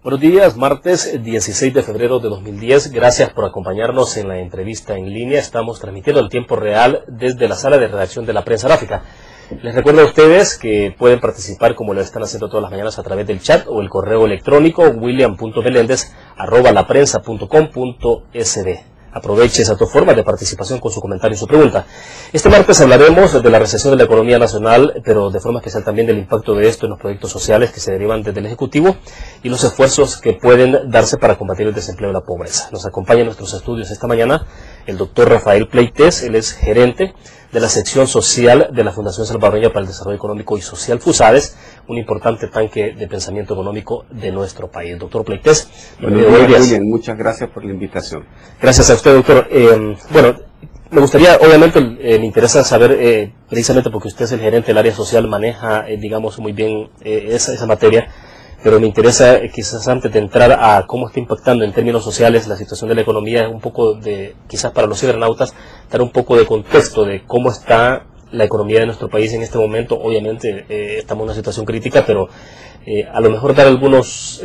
Buenos días, martes 16 de febrero de 2010. Gracias por acompañarnos en la entrevista en línea. Estamos transmitiendo en tiempo real desde la sala de redacción de la Prensa Gráfica. Les recuerdo a ustedes que pueden participar como lo están haciendo todas las mañanas a través del chat o el correo electrónico william.melendez@laprensa.com.sd. Aproveche esas dos formas de participación con su comentario y su pregunta. Este martes hablaremos de la recesión de la economía nacional, pero de forma especial también del impacto de esto en los proyectos sociales que se derivan desde el Ejecutivo y los esfuerzos que pueden darse para combatir el desempleo y la pobreza. Nos acompaña en nuestros estudios esta mañana el doctor Rafael Pleites. Él es gerente de la sección social de la Fundación Salvadoreña para el Desarrollo Económico y Social, FUSADES, un importante tanque de pensamiento económico de nuestro país. Doctor Pleites, buenos días. Bien, muchas gracias por la invitación. Gracias a usted, doctor. Bueno, me gustaría, obviamente, me interesa saber, precisamente porque usted es el gerente del área social, maneja, digamos, muy bien esa materia, pero me interesa, quizás antes de entrar a cómo está impactando en términos sociales la situación de la economía, un poco de, quizás para los cibernautas, dar un poco de contexto de cómo está la economía de nuestro país en este momento. Obviamente estamos en una situación crítica, pero a lo mejor dar algunos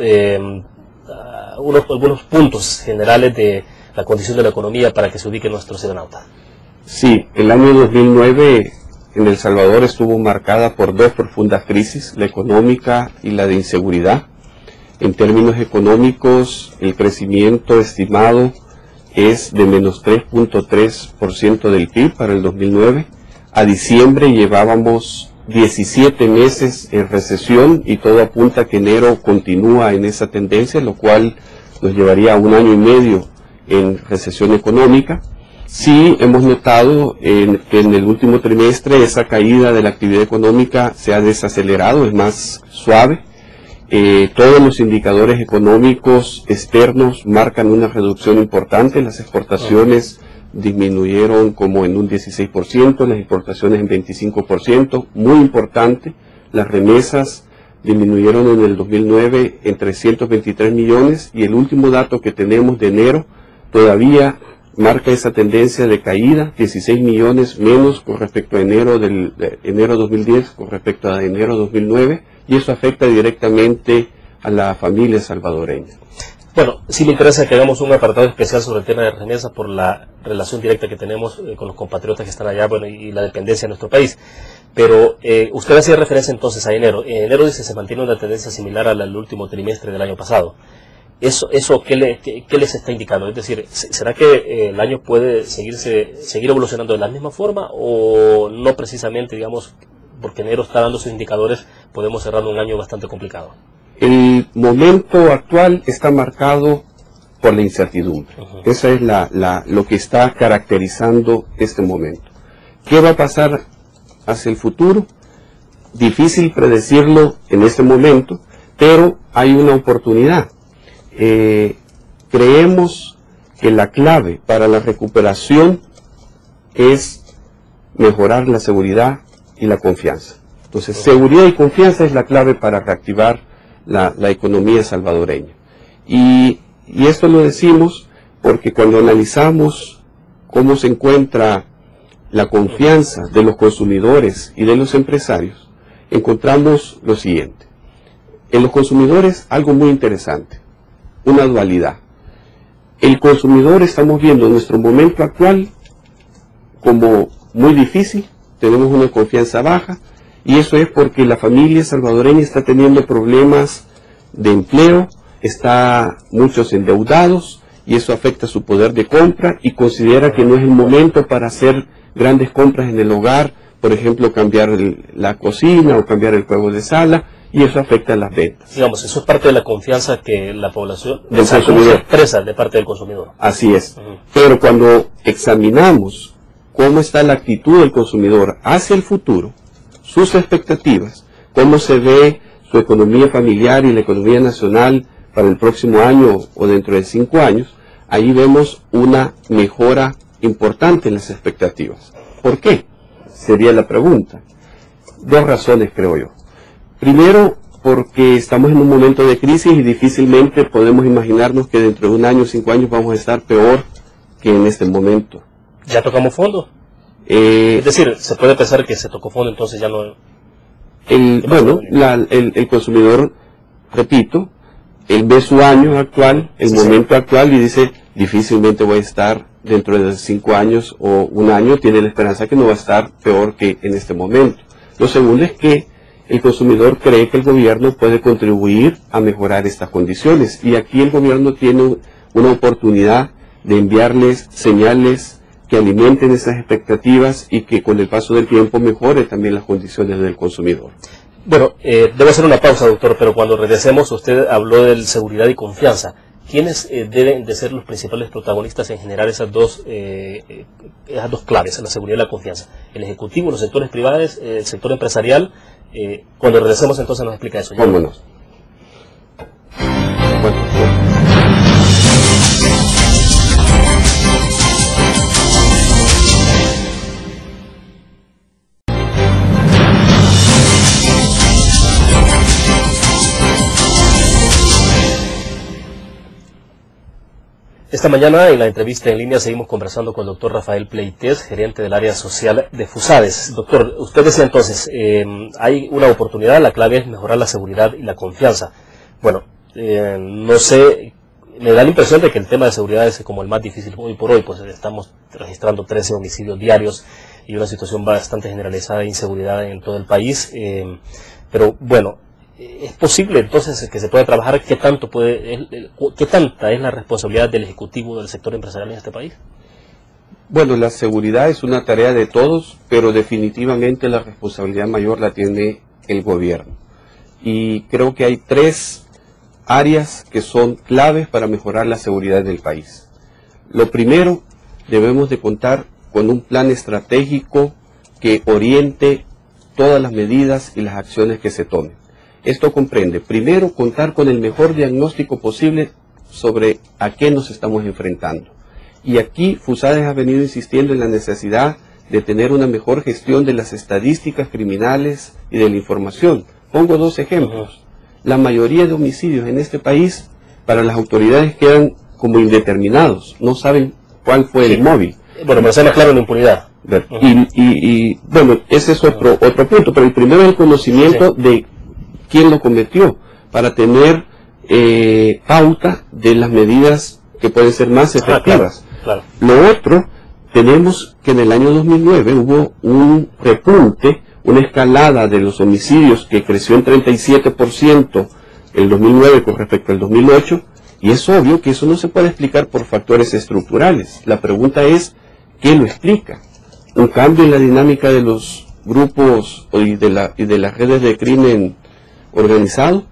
puntos generales de la condición de la economía para que se ubique nuestro cibernauta. Sí, el año 2009 en El Salvador estuvo marcada por dos profundas crisis, la económica y la de inseguridad. En términos económicos, el crecimiento estimado es de menos 3.3% del PIB para el 2009. A diciembre llevábamos 17 meses en recesión y todo apunta a que enero continúa en esa tendencia, lo cual nos llevaría a un año y medio en recesión económica. Sí hemos notado que en el último trimestre esa caída de la actividad económica se ha desacelerado, es más suave. Todos los indicadores económicos externos marcan una reducción importante. Las exportaciones disminuyeron como en un 16%, las importaciones en 25%, muy importante. Las remesas disminuyeron en el 2009 en 323 millones y el último dato que tenemos de enero todavía marca esa tendencia de caída, 16 millones menos con respecto a enero 2010 con respecto a enero 2009, y eso afecta directamente a la familia salvadoreña. Bueno, sí me interesa que hagamos un apartado especial sobre el tema de remesas por la relación directa que tenemos con los compatriotas que están allá, bueno, y la dependencia de nuestro país. Pero usted hacía referencia entonces a enero. En enero dice se mantiene una tendencia similar al último trimestre del año pasado. ¿Eso ¿qué les está indicando? Es decir, ¿será que el año puede seguir evolucionando de la misma forma o no precisamente, digamos, porque enero está dando sus indicadores, podemos cerrar un año bastante complicado? El momento actual está marcado por la incertidumbre. Esa es lo que está caracterizando este momento. ¿Qué va a pasar hacia el futuro? Difícil predecirlo en este momento, pero hay una oportunidad. Creemos que la clave para la recuperación es mejorar la seguridad y la confianza. Entonces, seguridad y confianza es la clave para reactivar la economía salvadoreña. Y esto lo decimos porque cuando analizamos cómo se encuentra la confianza de los consumidores y de los empresarios, encontramos lo siguiente. En los consumidores, algo muy interesante. Una dualidad. El consumidor estamos viendo en nuestro momento actual como muy difícil, tenemos una confianza baja, y eso es porque la familia salvadoreña está teniendo problemas de empleo, está muchos endeudados, y eso afecta su poder de compra, y considera que no es el momento para hacer grandes compras en el hogar, por ejemplo, cambiar la cocina o cambiar el juego de sala, y eso afecta a las ventas. Digamos, eso es parte de la confianza que la población se expresa de parte del consumidor. Así es. Pero cuando examinamos cómo está la actitud del consumidor hacia el futuro, sus expectativas, cómo se ve su economía familiar y la economía nacional para el próximo año o dentro de 5 años, ahí vemos una mejora importante en las expectativas. ¿Por qué? Sería la pregunta. Dos razones, creo yo. Primero, porque estamos en un momento de crisis y difícilmente podemos imaginarnos que dentro de 1 año o 5 años vamos a estar peor que en este momento. ¿Ya tocamos fondo? Es decir, se puede pensar que se tocó fondo, entonces ya no... El consumidor, repito, él ve su año actual, el momento actual, y dice, difícilmente voy a estar dentro de 5 años o un año, tiene la esperanza que no va a estar peor que en este momento. Lo segundo es que el consumidor cree que el gobierno puede contribuir a mejorar estas condiciones, y aquí el gobierno tiene una oportunidad de enviarles señales que alimenten esas expectativas y que con el paso del tiempo mejore también las condiciones del consumidor. Bueno, debo hacer una pausa, doctor, pero cuando regresemos usted habló de seguridad y confianza. ¿Quiénes deben de ser los principales protagonistas en generar esas dos claves, la seguridad y la confianza? ¿El Ejecutivo, los sectores privados, el sector empresarial? Cuando regresemos entonces nos explica eso. Vámonos. Esta mañana en la entrevista en línea seguimos conversando con el doctor Rafael Pleites, gerente del área social de FUSADES. Doctor, usted decía entonces, hay una oportunidad, la clave es mejorar la seguridad y la confianza. Bueno, no sé, me da la impresión de que el tema de seguridad es como el más difícil hoy por hoy, pues estamos registrando 13 homicidios diarios y una situación bastante generalizada de inseguridad en todo el país. Pero bueno, ¿es posible entonces que se pueda trabajar? ¿Qué tanta es la responsabilidad del Ejecutivo, del sector empresarial en este país? Bueno, la seguridad es una tarea de todos, pero definitivamente la responsabilidad mayor la tiene el gobierno. Y creo que hay 3 áreas que son claves para mejorar la seguridad del país. Lo primero, debemos de contar con un plan estratégico que oriente todas las medidas y las acciones que se tomen. Esto comprende, primero, contar con el mejor diagnóstico posible sobre a qué nos estamos enfrentando. Y aquí FUSADES ha venido insistiendo en la necesidad de tener una mejor gestión de las estadísticas criminales y de la información. Pongo 2 ejemplos. La mayoría de homicidios en este país, para las autoridades, quedan como indeterminados. No saben cuál fue el móvil. Bueno, pero se me aclara la impunidad. Y bueno, ese es otro punto, pero el primero es el conocimiento de quién lo cometió, para tener pauta de las medidas que pueden ser más efectivas. Claro. Lo otro, tenemos que en el año 2009 hubo un repunte, una escalada de los homicidios que creció en 37% el 2009 con respecto al 2008, y es obvio que eso no se puede explicar por factores estructurales. La pregunta es, ¿qué lo explica? Un cambio en la dinámica de los grupos y de las redes de crimen organizado,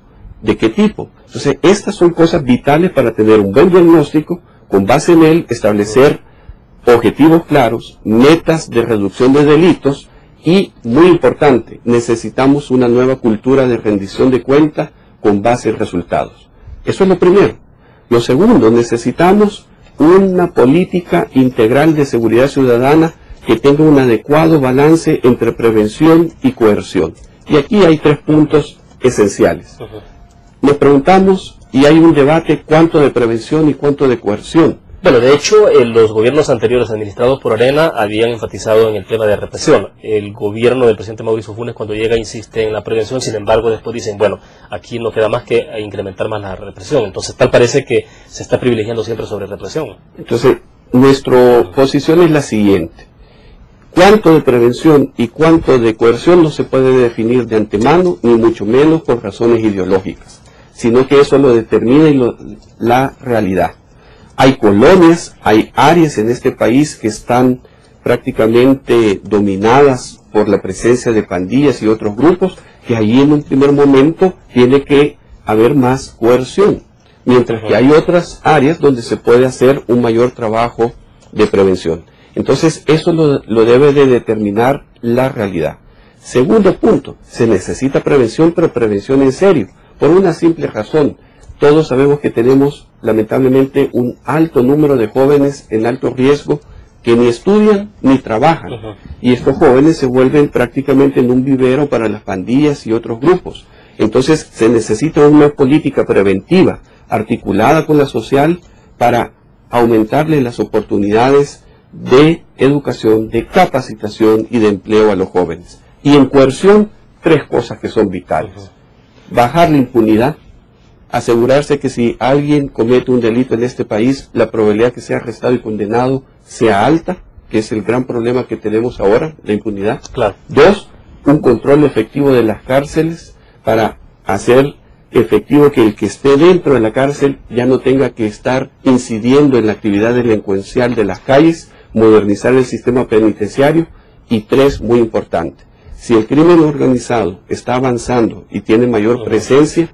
¿de qué tipo? Entonces, estas son cosas vitales para tener un buen diagnóstico, con base en él establecer objetivos claros, metas de reducción de delitos y, muy importante, necesitamos una nueva cultura de rendición de cuentas con base en resultados. Eso es lo primero. Lo segundo, necesitamos una política integral de seguridad ciudadana que tenga un adecuado balance entre prevención y coerción. Y aquí hay 3 puntos esenciales. Nos preguntamos, y hay un debate, cuánto de prevención y cuánto de coerción. Bueno, de hecho, los gobiernos anteriores administrados por Arena habían enfatizado en el tema de represión. El gobierno del presidente Mauricio Funes, cuando llega, insiste en la prevención, sin embargo, después dicen, bueno, aquí no queda más que incrementar más la represión. Entonces, tal parece que se está privilegiando siempre sobre represión. Entonces, nuestra posición es la siguiente. Cuánto de prevención y cuánto de coerción no se puede definir de antemano, ni mucho menos por razones ideológicas, sino que eso lo determina la realidad. Hay colonias, hay áreas en este país que están prácticamente dominadas por la presencia de pandillas y otros grupos, que allí en un primer momento tiene que haber más coerción, mientras que hay otras áreas donde se puede hacer un mayor trabajo de prevención. Entonces, eso lo debe de determinar la realidad. Segundo punto, se necesita prevención, pero prevención en serio, por una simple razón. Todos sabemos que tenemos, lamentablemente, un alto número de jóvenes en alto riesgo que ni estudian ni trabajan. Y estos jóvenes se vuelven prácticamente en un vivero para las pandillas y otros grupos. Entonces, se necesita una política preventiva, articulada con la social, para aumentarle las oportunidades de educación, de capacitación y de empleo a los jóvenes. Y en coerción, 3 cosas que son vitales. Bajar la impunidad, asegurarse que si alguien comete un delito en este país, la probabilidad que sea arrestado y condenado sea alta, que es el gran problema que tenemos ahora, la impunidad. Claro. 2, un control efectivo de las cárceles para hacer efectivo que el que esté dentro de la cárcel ya no tenga que estar incidiendo en la actividad delincuencial de las calles, modernizar el sistema penitenciario. Y 3, muy importante, si el crimen organizado está avanzando y tiene mayor presencia,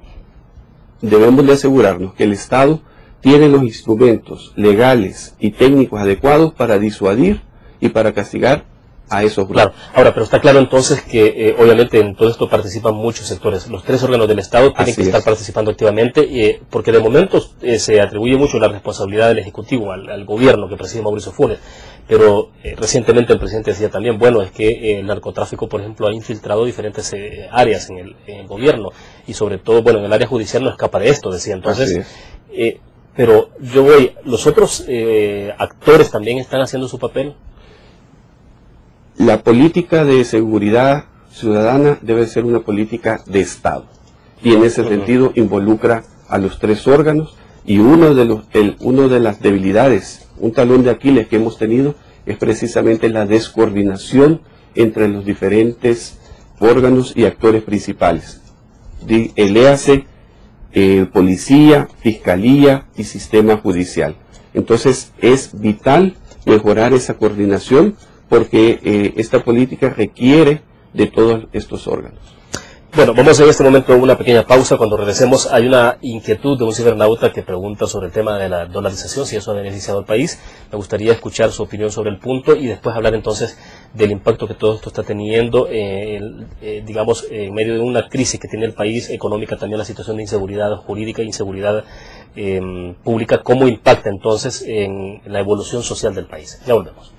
debemos de asegurarnos que el Estado tiene los instrumentos legales y técnicos adecuados para disuadir y para castigar a esos grupos. Claro. Ahora, pero está claro entonces que obviamente en todo esto participan muchos sectores. Los 3 órganos del Estado tienen que estar participando activamente, porque de momento se atribuye mucho la responsabilidad del Ejecutivo, al gobierno que preside Mauricio Funes. Pero recientemente el presidente decía también, bueno, es que el narcotráfico, por ejemplo, ha infiltrado diferentes áreas en el gobierno, y sobre todo, bueno, en el área judicial no escapa de esto, decía. Entonces, pero los otros actores también están haciendo su papel. La política de seguridad ciudadana debe ser una política de Estado, y en ese sentido involucra a los 3 órganos, y uno de las debilidades, un talón de Aquiles que hemos tenido, es precisamente la descoordinación entre los diferentes órganos y actores principales. Léase policía, fiscalía y sistema judicial. Entonces es vital mejorar esa coordinación, porque esta política requiere de todos estos órganos. Bueno, vamos en este momento a una pequeña pausa. Cuando regresemos hay una inquietud de un cibernauta que pregunta sobre el tema de la dolarización, si eso ha beneficiado al país. Me gustaría escuchar su opinión sobre el punto y después hablar entonces del impacto que todo esto está teniendo, digamos, en medio de una crisis que tiene el país económica, también la situación de inseguridad jurídica e inseguridad pública, cómo impacta entonces en la evolución social del país. Ya volvemos.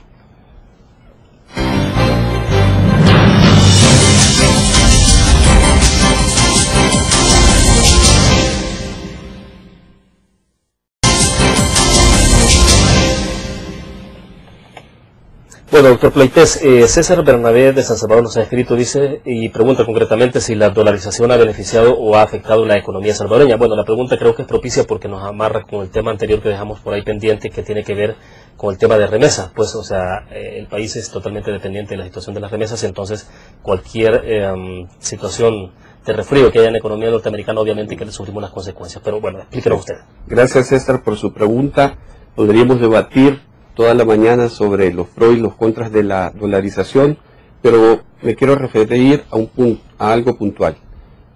Bueno, doctor Pleites, César Bernabé de San Salvador nos ha escrito, dice, y pregunta concretamente si la dolarización ha beneficiado o ha afectado la economía salvadoreña. Bueno, la pregunta creo que es propicia porque nos amarra con el tema anterior que dejamos por ahí pendiente, que tiene que ver con el tema de remesas. Pues, o sea, el país es totalmente dependiente de la situación de las remesas, entonces cualquier situación de resfrío que haya en la economía norteamericana, obviamente que le sufrimos las consecuencias. Pero bueno, explíquenos usted. Gracias, César, por su pregunta. Podríamos debatir toda la mañana sobre los pros y los contras de la dolarización, pero me quiero referir a algo puntual.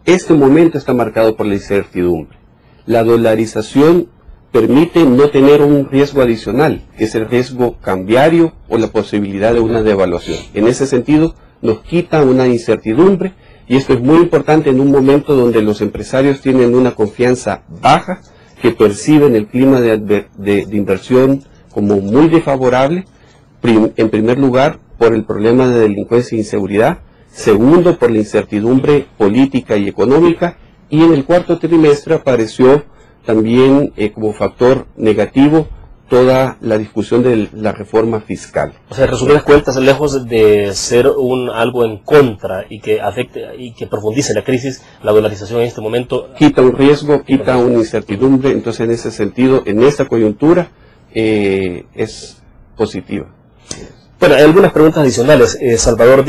Este momento está marcado por la incertidumbre. La dolarización permite no tener un riesgo adicional, que es el riesgo cambiario o la posibilidad de una devaluación. En ese sentido, nos quita una incertidumbre, y esto es muy importante en un momento donde los empresarios tienen una confianza baja, que perciben el clima de inversión como muy desfavorable, en primer lugar por el problema de delincuencia e inseguridad, segundo por la incertidumbre política y económica, y en el cuarto trimestre apareció también como factor negativo toda la discusión de la reforma fiscal. O sea, en resumidas cuentas, lejos de ser algo en contra y que afecte y que profundice la crisis, la dolarización en este momento quita un riesgo, quita una incertidumbre. Entonces, en ese sentido, en esta coyuntura es positiva. Bueno, hay algunas preguntas adicionales. Salvador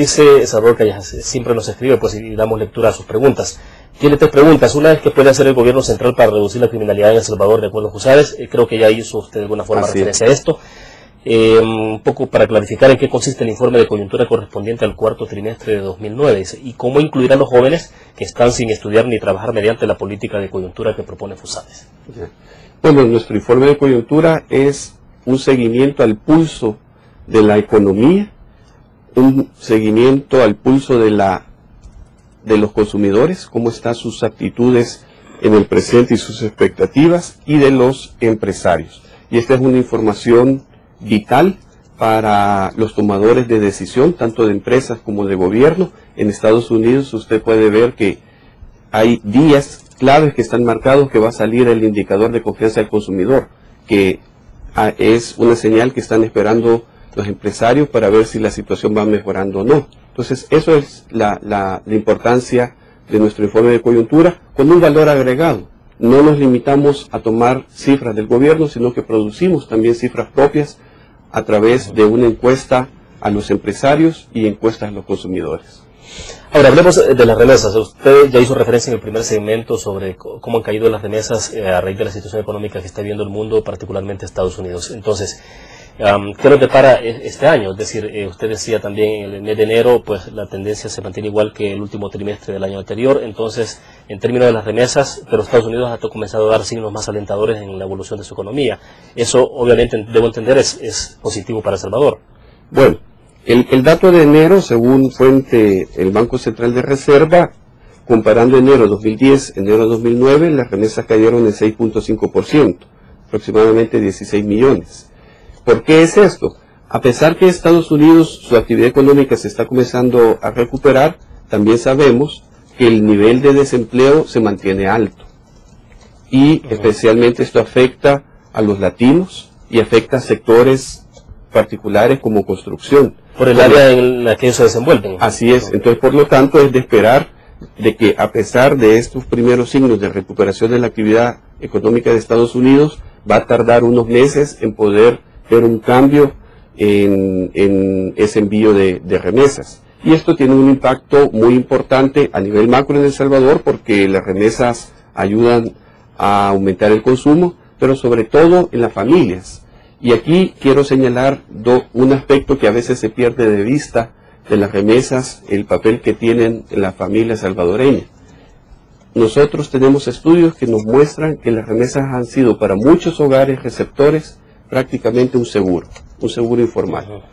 Callejas siempre nos escribe, pues, y damos lectura a sus preguntas. Tiene 3 preguntas. Una es: ¿qué puede hacer el gobierno central para reducir la criminalidad en El Salvador de acuerdo a Jusades? Creo que ya hizo usted de alguna forma referencia a esto. Un poco para clarificar en qué consiste el informe de coyuntura correspondiente al cuarto trimestre de 2009 y cómo incluir a los jóvenes que están sin estudiar ni trabajar mediante la política de coyuntura que propone Jusades. Bueno, nuestro informe de coyuntura es un seguimiento al pulso de la economía, un seguimiento al pulso de los consumidores, cómo están sus actitudes en el presente y sus expectativas, y de los empresarios. Y esta es una información vital para los tomadores de decisión, tanto de empresas como de gobierno. En Estados Unidos usted puede ver que hay días claves que están marcados, que va a salir el indicador de confianza del consumidor, que es una señal que están esperando los empresarios para ver si la situación va mejorando o no. Entonces, eso es la importancia de nuestro informe de coyuntura, con un valor agregado. no nos limitamos a tomar cifras del gobierno, sino que producimos también cifras propias a través de una encuesta a los empresarios y encuestas a los consumidores. Ahora, hablemos de las remesas. Usted ya hizo referencia en el primer segmento sobre cómo han caído las remesas a raíz de la situación económica que está viviendo el mundo, particularmente Estados Unidos. Entonces, ¿qué nos depara este año? Es decir, usted decía también en el mes de enero, pues la tendencia se mantiene igual que el último trimestre del año anterior. Entonces, en términos de las remesas, pero Estados Unidos ha comenzado a dar signos más alentadores en la evolución de su economía. Eso, obviamente, debo entender, es positivo para El Salvador. Bueno, el dato de enero, según fuente el Banco Central de Reserva, comparando enero 2010, enero 2009, las remesas cayeron en 6.5%, aproximadamente 16 millones. ¿Por qué es esto? A pesar que Estados Unidos, su actividad económica se está comenzando a recuperar, también sabemos que el nivel de desempleo se mantiene alto. Y especialmente esto afecta a los latinos y afecta a sectores particulares como construcción. Por el área en la que ellos se desenvuelven. Así es. Entonces, por lo tanto, es de esperar de que a pesar de estos primeros signos de recuperación de la actividad económica de Estados Unidos, va a tardar unos meses en poder ver un cambio en ese envío de remesas. Y esto tiene un impacto muy importante a nivel macro en El Salvador, porque las remesas ayudan a aumentar el consumo, pero sobre todo en las familias. Y aquí quiero señalar un aspecto que a veces se pierde de vista de las remesas, el papel que tienen en la familia salvadoreña. Nosotros tenemos estudios que nos muestran que las remesas han sido para muchos hogares receptores prácticamente un seguro informal.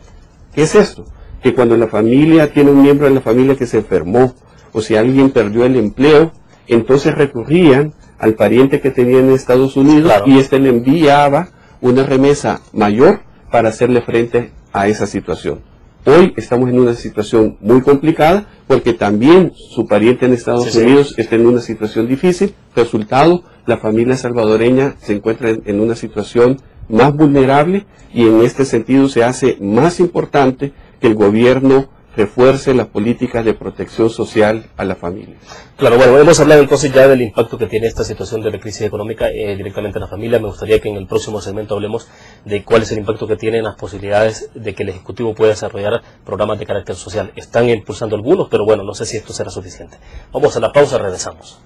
¿Qué es esto? Que cuando la familia tiene un miembro de la familia que se enfermó, o si alguien perdió el empleo, entonces recurrían al pariente que tenía en Estados Unidos, claro, y le enviaba una remesa mayor para hacerle frente a esa situación. Hoy estamos en una situación muy complicada porque también su pariente en Estados Unidos está en una situación difícil. Resultado, la familia salvadoreña se encuentra en una situación más vulnerable y en este sentido se hace más importante que el gobierno refuerce las políticas de protección social a la familia. Claro, bueno, hemos hablado entonces ya del impacto que tiene esta situación de la crisis económica directamente en la familia. Me gustaría que en el próximo segmento hablemos de cuál es el impacto que tienen las posibilidades de que el Ejecutivo pueda desarrollar programas de carácter social. Están impulsando algunos, pero bueno, no sé si esto será suficiente. Vamos a la pausa, regresamos.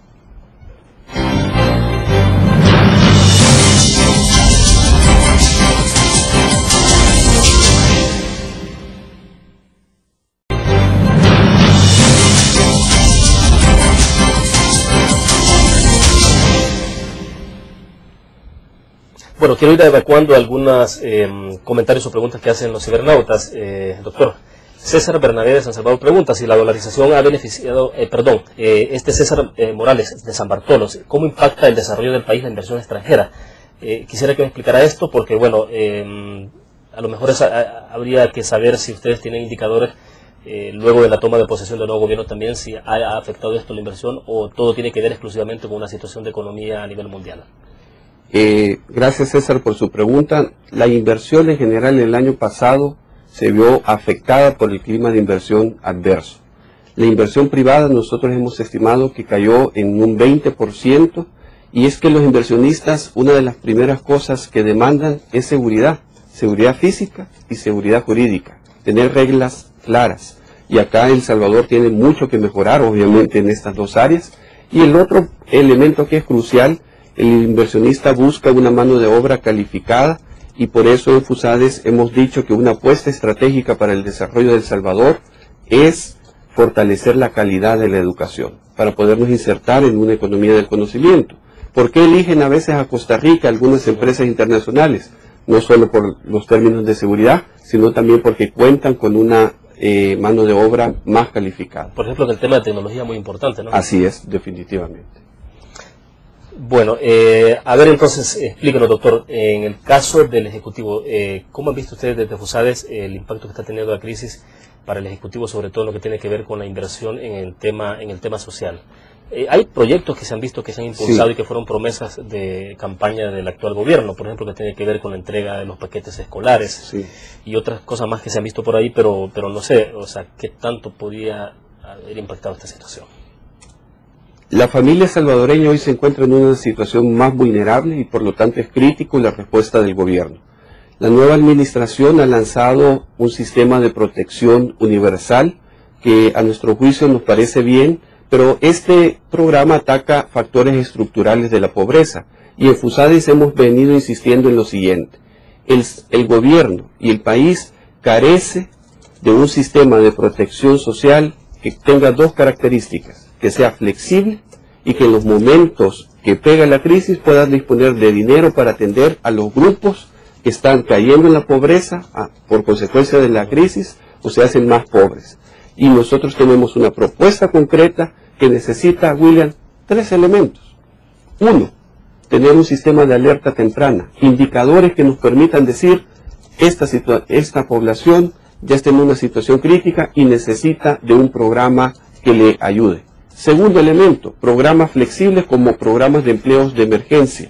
Bueno, quiero ir evacuando algunos comentarios o preguntas que hacen los cibernautas. Doctor, César Bernabé de San Salvador pregunta si la dolarización ha beneficiado, César Morales de San Bartolo, ¿cómo impacta el desarrollo del país la inversión extranjera? Quisiera que me explicara esto porque, bueno, a lo mejor habría que saber si ustedes tienen indicadores luego de la toma de posesión del nuevo gobierno también, si ha afectado esto la inversión o todo tiene que ver exclusivamente con una situación de economía a nivel mundial. Gracias, César, por su pregunta. La inversión en general el año pasado se vio afectada por el clima de inversión adverso. La inversión privada nosotros hemos estimado que cayó en un 20%, y es que los inversionistas, una de las primeras cosas que demandan es seguridad física y seguridad jurídica, tener reglas claras. Y acá El Salvador tiene mucho que mejorar, obviamente, en estas dos áreas. Y el otro elemento que es crucial, el inversionista busca una mano de obra calificada, y por eso en FUSADES hemos dicho que una apuesta estratégica para el desarrollo de El Salvador es fortalecer la calidad de la educación, para podernos insertar en una economía del conocimiento. ¿Por qué eligen a veces a Costa Rica algunas empresas internacionales? No solo por los términos de seguridad, sino también porque cuentan con una mano de obra más calificada. Por ejemplo, que el tema de tecnología es muy importante, ¿no? Así es, definitivamente. Bueno, a ver entonces, explíquenos, doctor, en el caso del Ejecutivo, ¿cómo han visto ustedes desde FUSADES el impacto que está teniendo la crisis para el Ejecutivo, sobre todo en lo que tiene que ver con la inversión en el tema social? Hay proyectos que se han visto que se han impulsado y que fueron promesas de campaña del actual gobierno, por ejemplo, que tiene que ver con la entrega de los paquetes escolares y otras cosas más que se han visto por ahí, pero no sé, o sea, ¿qué tanto podría haber impactado esta situación? La familia salvadoreña hoy se encuentra en una situación más vulnerable y por lo tanto es crítico la respuesta del gobierno. La nueva administración ha lanzado un sistema de protección universal que a nuestro juicio nos parece bien, pero este programa ataca factores estructurales de la pobreza y en FUSADES hemos venido insistiendo en lo siguiente. El gobierno y el país carece de un sistema de protección social que tenga dos características, que sea flexible y que en los momentos que pega la crisis pueda disponer de dinero para atender a los grupos que están cayendo en la pobreza por consecuencia de la crisis o se hacen más pobres. Y nosotros tenemos una propuesta concreta que necesita, William, 3 elementos. 1, tener un sistema de alerta temprana, indicadores que nos permitan decir esta población ya está en una situación crítica y necesita de un programa que le ayude. Segundo elemento, programas flexibles como programas de empleos de emergencia.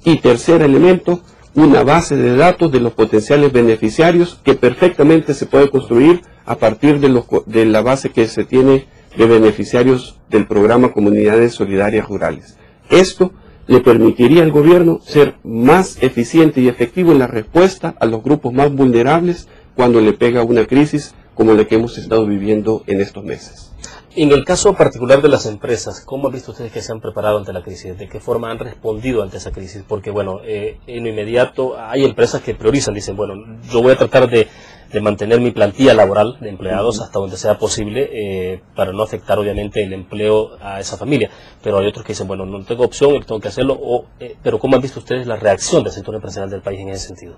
Y tercer elemento, una base de datos de los potenciales beneficiarios que perfectamente se puede construir a partir de la base que se tiene de beneficiarios del programa Comunidades Solidarias Rurales. Esto le permitiría al gobierno ser más eficiente y efectivo en la respuesta a los grupos más vulnerables cuando le pega una crisis como la que hemos estado viviendo en estos meses. En el caso particular de las empresas, ¿cómo han visto ustedes que se han preparado ante la crisis? ¿De qué forma han respondido ante esa crisis? Porque, bueno, en lo inmediato hay empresas que priorizan, dicen, bueno, yo voy a tratar de mantener mi plantilla laboral de empleados hasta donde sea posible para no afectar, obviamente, el empleo a esa familia. Pero hay otros que dicen, bueno, no tengo opción, tengo que hacerlo. Pero ¿cómo han visto ustedes la reacción del sector empresarial del país en ese sentido?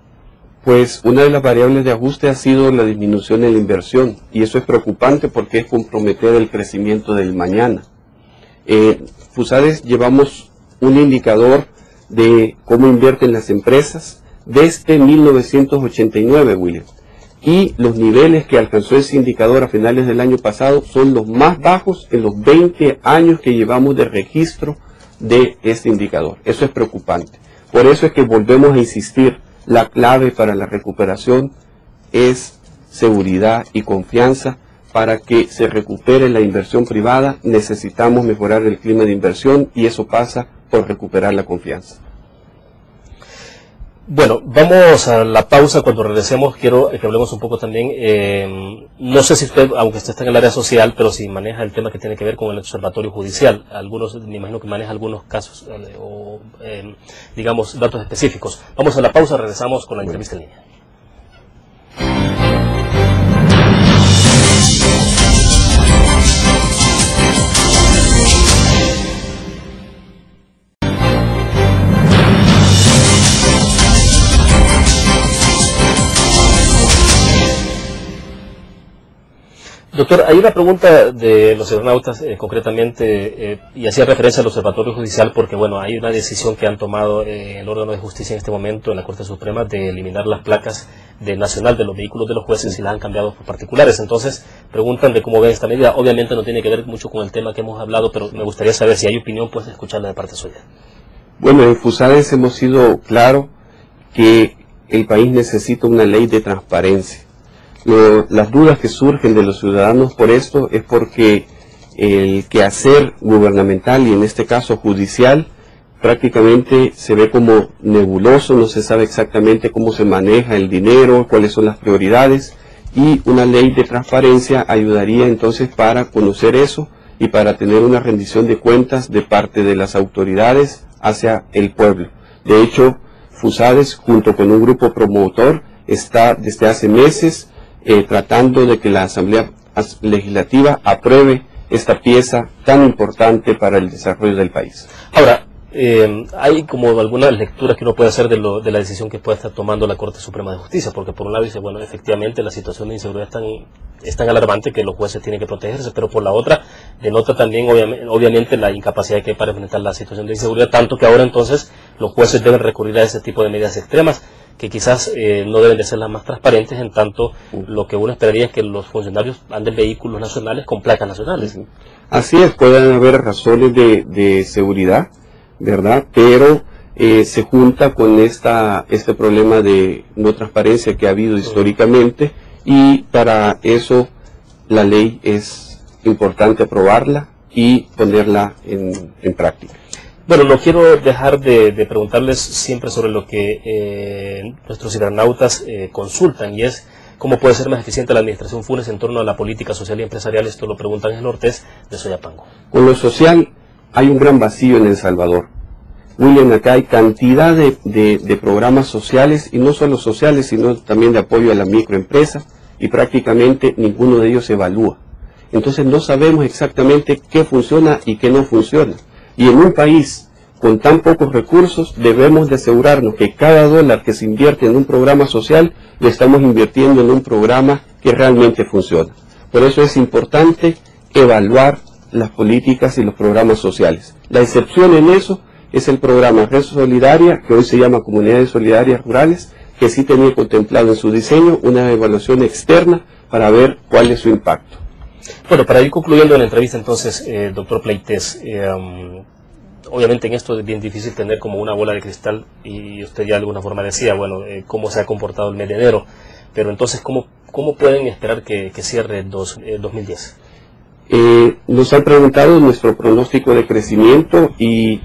Pues una de las variables de ajuste ha sido la disminución en la inversión y eso es preocupante porque es comprometer el crecimiento del mañana. FUSADES llevamos un indicador de cómo invierten las empresas desde 1989, William, y los niveles que alcanzó ese indicador a finales del año pasado son los más bajos en los 20 años que llevamos de registro de este indicador. Eso es preocupante. Por eso es que volvemos a insistir. La clave para la recuperación es seguridad y confianza. Para que se recupere la inversión privada necesitamos mejorar el clima de inversión y eso pasa por recuperar la confianza. Bueno, vamos a la pausa. Cuando regresemos quiero que hablemos un poco también, no sé si usted, aunque usted está en el área social, pero si maneja el tema que tiene que ver con el observatorio judicial. Algunos, me imagino que maneja algunos casos digamos, datos específicos. Vamos a la pausa, regresamos con la entrevista en línea. Doctor, hay una pregunta de los internautas concretamente y hacía referencia al Observatorio Judicial porque, bueno, hay una decisión que han tomado el órgano de justicia en este momento en la Corte Suprema de eliminar las placas nacional de los vehículos de los jueces y las han cambiado por particulares. Entonces, preguntan de cómo ven esta medida. Obviamente no tiene que ver mucho con el tema que hemos hablado, pero me gustaría saber si hay opinión, pues escucharla de parte suya. Bueno, en FUSADES hemos sido claros que el país necesita una ley de transparencia. Las dudas que surgen de los ciudadanos por esto es porque el quehacer gubernamental y en este caso judicial prácticamente se ve como nebuloso, no se sabe exactamente cómo se maneja el dinero, cuáles son las prioridades y una ley de transparencia ayudaría entonces para conocer eso y para tener una rendición de cuentas de parte de las autoridades hacia el pueblo. De hecho, FUSADES junto con un grupo promotor está desde hace meses tratando de que la Asamblea Legislativa apruebe esta pieza tan importante para el desarrollo del país. Ahora, hay como algunas lecturas que uno puede hacer de la decisión que puede estar tomando la Corte Suprema de Justicia, porque por un lado dice, bueno, efectivamente la situación de inseguridad es tan alarmante que los jueces tienen que protegerse, pero por la otra denota también obviamente la incapacidad que hay para enfrentar la situación de inseguridad, tanto que ahora entonces los jueces deben recurrir a ese tipo de medidas extremas, que quizás no deben de ser las más transparentes, en tanto lo que uno esperaría es que los funcionarios anden vehículos nacionales con placas nacionales. Así es, pueden haber razones de seguridad, ¿verdad? Pero se junta con este problema de no transparencia que ha habido históricamente y para eso la ley es importante aprobarla y ponerla en práctica. Bueno, no quiero dejar de preguntarles siempre sobre lo que nuestros cibernautas consultan, y es cómo puede ser más eficiente la administración Funes en torno a la política social y empresarial. Esto lo preguntan en Ortiz de Soyapango. Con lo social hay un gran vacío en El Salvador. William, acá hay cantidad de programas sociales, y no solo sociales, sino también de apoyo a la microempresa, y prácticamente ninguno de ellos se evalúa. Entonces no sabemos exactamente qué funciona y qué no funciona. Y en un país con tan pocos recursos debemos de asegurarnos que cada dólar que se invierte en un programa social lo estamos invirtiendo en un programa que realmente funciona. Por eso es importante evaluar las políticas y los programas sociales. La excepción en eso es el programa Red Solidaria, que hoy se llama Comunidades Solidarias Rurales, que sí tenía contemplado en su diseño una evaluación externa para ver cuál es su impacto. Bueno, para ir concluyendo la entrevista entonces, doctor Pleitez, obviamente en esto es bien difícil tener como una bola de cristal, y usted ya de alguna forma decía, bueno, cómo se ha comportado el mes de enero, pero entonces, ¿cómo pueden esperar que cierre 2010? Nos han preguntado nuestro pronóstico de crecimiento, y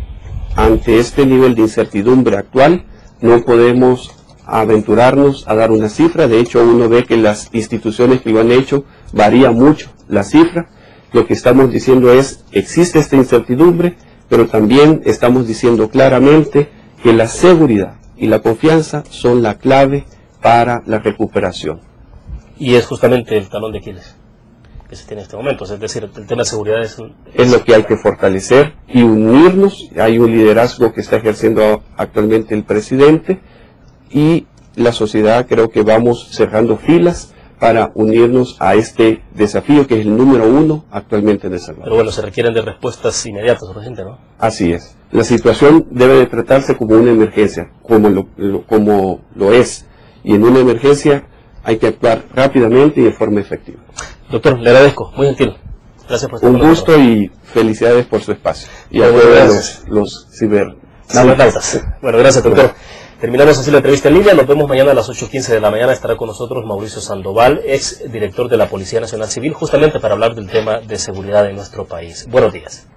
ante este nivel de incertidumbre actual no podemos aventurarnos a dar una cifra. De hecho, uno ve que las instituciones que lo han hecho varía mucho la cifra. Lo que estamos diciendo es, existe esta incertidumbre, pero también estamos diciendo claramente que la seguridad y la confianza son la clave para la recuperación. Y es justamente el talón de Aquiles que se tiene en este momento, es decir, el tema de seguridad es lo que hay que fortalecer y unirnos. Hay un liderazgo que está ejerciendo actualmente el presidente, y la sociedad creo que vamos cerrando filas para unirnos a este desafío que es el número 1 actualmente en El Salvador. Pero bueno, se requieren de respuestas inmediatas, urgentes, ¿no? Así es. La situación debe de tratarse como una emergencia, como lo es. Y en una emergencia hay que actuar rápidamente y de forma efectiva. Doctor, le agradezco, muy gentil. Gracias por estar con nosotros. Un gusto y felicidades por su espacio. Y a todos los cibernautas. Bueno, gracias, doctor. Terminamos así la entrevista en línea. Nos vemos mañana a las 8:15 de la mañana. Estará con nosotros Mauricio Sandoval, ex director de la Policía Nacional Civil, justamente para hablar del tema de seguridad en nuestro país. Buenos días.